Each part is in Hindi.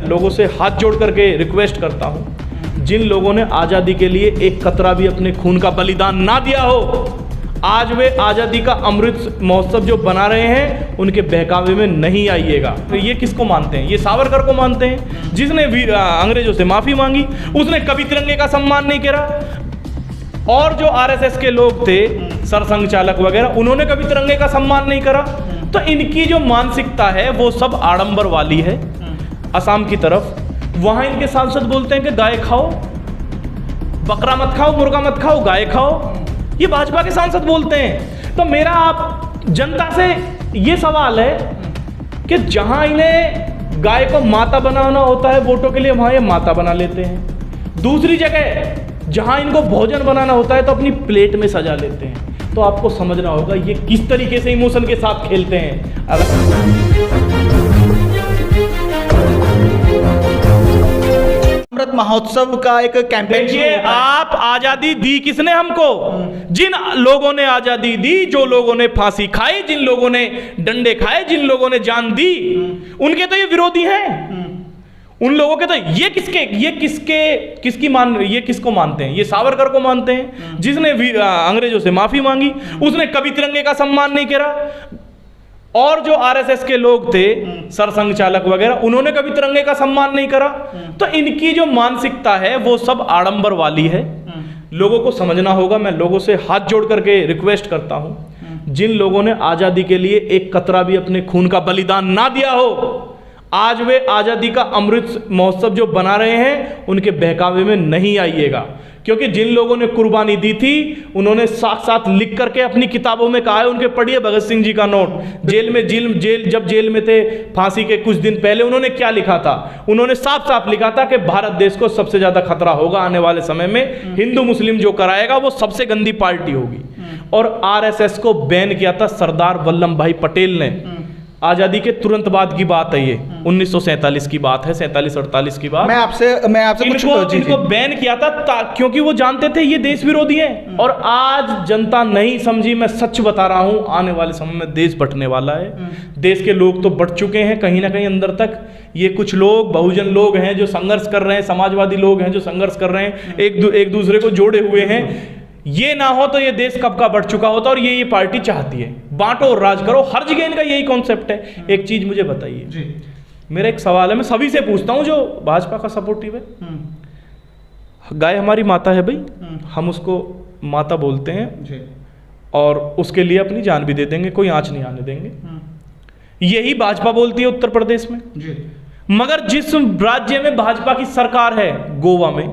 लोगों से हाथ जोड़ करके रिक्वेस्ट करता हूं, जिन लोगों ने आज़ादी के लिए एक कतरा भी अपने खून का बलिदान ना दिया हो, आज वे आज़ादी का अमृत महोत्सव जो बना रहे हैं उनके बहकावे में नहीं आइएगा। तो ये किसको मानते हैं? ये सावरकर को मानते हैं, जिसने अंग्रेजों से माफ़ी मांगी, उसने कभी तिरंगे का सम्मान नहीं करा। और जो आरएसएस के लोग थे, सरसंघ चालक वगैरह, उन्होंने कभी तिरंगे का सम्मान नहीं करा। तो इनकी जो मानसिकता है वो सब आडंबर वाली है। असम की तरफ वहाँ इनके सांसद बोलते हैं कि गाय खाओ, बकरा मत खाओ, मुर्गा मत खाओ, गाय खाओ। ये भाजपा के सांसद बोलते हैं। तो मेरा आप जनता से ये सवाल है कि जहां इन्हें गाय को माता बनाना होता है वोटों के लिए, वहां ये माता बना लेते हैं। दूसरी जगह जहां इनको भोजन बनाना होता है तो अपनी प्लेट में सजा लेते हैं। तो आपको समझना होगा ये किस तरीके से इमोशन के साथ खेलते हैं। अमृत महोत्सव का एक कैंपेन, देखिए, आप आजादी दी किसने हमको? जिन लोगों ने आजादी दी, जो लोगों ने फांसी खाई, जिन लोगों ने डंडे खाए, जिन लोगों ने जान दी, उनके तो ये विरोधी हैं। उन लोगों के तो ये किसको मानते हैं? ये सावरकर को मानते हैं, जिसने अंग्रेजों से माफी मांगी, उसने कभी तिरंगे का सम्मान नहीं करा। और जो आरएसएस के लोग थे, सरसंघ चालक वगैरह, उन्होंने कभी तिरंगे का सम्मान नहीं करा। तो इनकी जो मानसिकता है वो सब आडंबर वाली है। लोगों को समझना होगा। मैं लोगों से हाथ जोड़ करके रिक्वेस्ट करता हूं, जिन लोगों ने आजादी के लिए एक कतरा भी अपने खून का बलिदान ना दिया हो, आज वे आजादी का अमृत महोत्सव जो बना रहे हैं उनके बहकावे में नहीं आइएगा। क्योंकि जिन लोगों ने कुर्बानी दी थी, उन्होंने साथ साथ लिख करके अपनी किताबों में कहा है। उनके पढ़िए भगत सिंह जी का नोट, जब जेल में थे फांसी के कुछ दिन पहले, उन्होंने क्या लिखा था? उन्होंने साफ साफ लिखा था कि भारत देश को सबसे ज्यादा खतरा होगा आने वाले समय में, हिंदू मुस्लिम जो कराएगा वो सबसे गंदी पार्टी होगी। और आरएसएस को बैन किया था सरदार वल्लभ भाई पटेल ने। आजादी के तुरंत बाद की बात है, ये 1947 की बात है, 47-48 की बात। मैं आपसे इनको बैन किया था क्योंकि वो जानते थे ये देश विरोधी हैं। और आज जनता नहीं समझी। मैं सच बता रहा हूं, आने वाले समय में देश बंटने वाला है। देश के लोग तो बढ़ चुके हैं कहीं ना कहीं अंदर तक। ये कुछ लोग, बहुजन लोग हैं जो संघर्ष कर रहे हैं, समाजवादी लोग हैं जो संघर्ष कर रहे हैं, एक दूसरे को जोड़े हुए हैं। ये ना हो तो ये देश कब का बढ़ चुका होता। और ये पार्टी चाहती है बांटो और राज करो, हर जगह इनका यही कॉन्सेप्ट है। एक चीज मुझे बताइए, मेरा एक सवाल है, मैं सभी से पूछता हूं जो भाजपा का सपोर्टिव है। गाय हमारी माता है भाई, हम उसको माता बोलते हैं और उसके लिए अपनी जान भी दे देंगे, कोई आंच नहीं आने देंगे। यही भाजपा बोलती है उत्तर प्रदेश में। मगर जिस राज्य में भाजपा की सरकार है, गोवा में,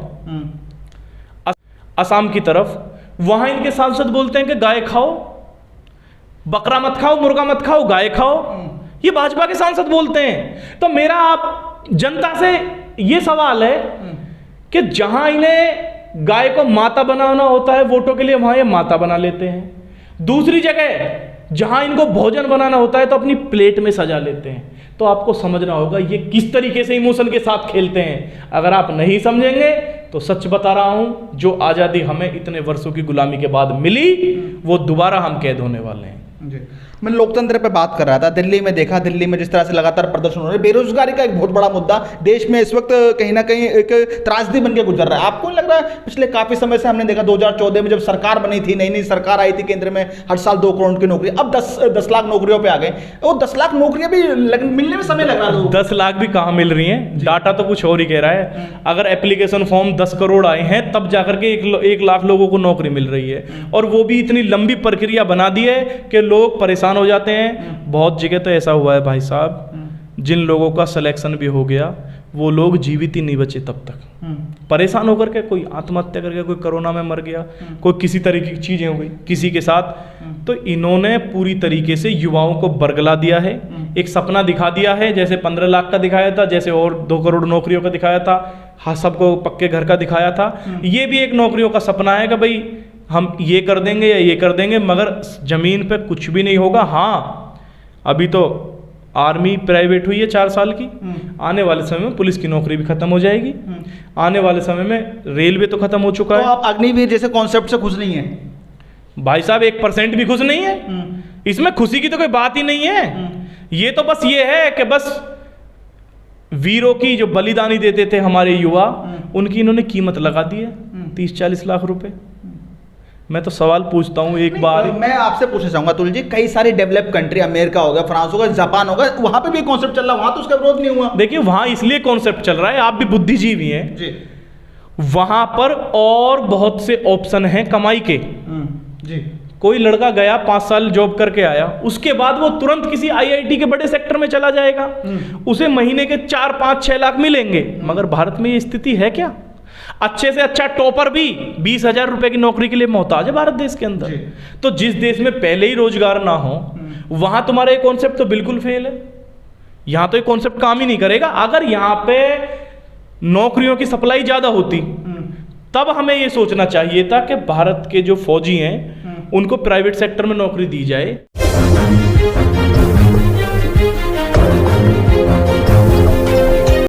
असम की तरफ, वहां इनके सांसद बोलते हैं कि गाय खाओ, बकरा मत खाओ, मुर्गा मत खाओ, गाय खाओ। ये भाजपा के सांसद बोलते हैं। तो मेरा आप जनता से ये सवाल है कि जहां इन्हें गाय को माता बनाना होता है वोटों के लिए, वहां ये माता बना लेते हैं। दूसरी जगह जहां इनको भोजन बनाना होता है तो अपनी प्लेट में सजा लेते हैं। तो आपको समझना होगा ये किस तरीके से इमोशन के साथ खेलते हैं। अगर आप नहीं समझेंगे तो सच बता रहा हूं, जो आज़ादी हमें इतने वर्षों की गुलामी के बाद मिली, वो दोबारा हम कैद होने वाले हैं। मैं लोकतंत्र पे बात कर रहा था। दिल्ली में देखा, दिल्ली में जिस तरह से लगातार प्रदर्शन हो रहे हैं, बेरोजगारी का एक बहुत बड़ा मुद्दा देश में इस वक्त कहीं ना कहीं एक त्रासदी बन के गुजर रहा है। आपको नहीं लग रहा है पिछले काफी समय से हमने देखा 2014 में जब सरकार बनी थी, नई नई सरकार आई थी केंद्र में, हर साल 2 करोड़ की नौकरी, अब 10 लाख नौकरियों पे आ गए। वो 10 लाख नौकरियां भी मिलने में समय लग रहा है। 10 लाख भी कहाँ मिल रही हैं? डाटा तो कुछ और ही कह रहा है। अगर एप्लीकेशन फॉर्म 10 करोड़ आए हैं तब जाकर के 1 लाख लोगों को नौकरी मिल रही है। और वो भी इतनी लंबी प्रक्रिया बना दी है कि लोग परेशान हो जाते हैं। बहुत जगह तो ऐसा हुआ है भाई साहब, जिन लोगों का सिलेक्शन भी हो गया वो लोग जीवित ही नहीं बचे तब तक। परेशान होकर के कोई आत्महत्या करके, कोई कोरोना में मर गया, कोई किसी तरीके की चीजें हो गई किसी के साथ। तो इन्होंने पूरी तरीके से युवाओं को बरगला दिया है। एक सपना दिखा दिया है, जैसे 15 लाख का दिखाया था, जैसे और 2 करोड़ नौकरियों का दिखाया था, हाँ सबको पक्के घर का दिखाया था। ये भी एक नौकरियों का सपना है कि भाई हम ये कर देंगे या ये कर देंगे, मगर जमीन पे कुछ भी नहीं होगा। हाँ, अभी तो आर्मी प्राइवेट हुई है 4 साल की, आने वाले समय में पुलिस की नौकरी भी खत्म हो जाएगी, आने वाले समय में रेलवे तो खत्म हो चुका है। तो आप अग्निवीर जैसे कॉन्सेप्ट से खुश नहीं है? भाई साहब 1% भी खुश नहीं है। इसमें खुशी की तो कोई बात ही नहीं है। ये तो बस ये है कि बस वीरों की जो बलिदानी देते थे हमारे युवा, उनकी इन्होंने कीमत लगा दी है 30-40 लाख रुपए। मैं तो सवाल पूछता हूँ एक बार, मैं आपसे पूछना चाहूंगा अतुल जी, कई सारी डेवलप कंट्री, अमेरिका होगा, फ्रांस होगा, जापान होगा, वहां पे भी कॉन्सेप्ट चल रहा है, वहां तो उसका विरोध नहीं हुआ। देखिए वहां इसलिए कॉन्सेप्ट चल रहा है, आप भी बुद्धिजीवी हैं जी वहां पर, और बहुत से ऑप्शन हैं कमाई के। जी कोई लड़का गया 5 साल जॉब करके आया, उसके बाद वो तुरंत किसी आईआईटी के बड़े सेक्टर में चला जाएगा, उसे महीने के 4-5-6 लाख मिलेंगे। मगर भारत में ये स्थिति है क्या? अच्छे से अच्छा टॉपर भी 20,000 रुपए की नौकरी के लिए मोहताज है भारत देश के अंदर। तो जिस देश में पहले ही रोजगार ना हो, वहां तुम्हारा ये कॉन्सेप्ट तो बिल्कुल फेल है। यहां तो ये कॉन्सेप्ट काम ही नहीं करेगा। अगर यहां पे नौकरियों की सप्लाई ज्यादा होती, तब हमें ये सोचना चाहिए था कि भारत के जो फौजी हैं उनको प्राइवेट सेक्टर में नौकरी दी जाए।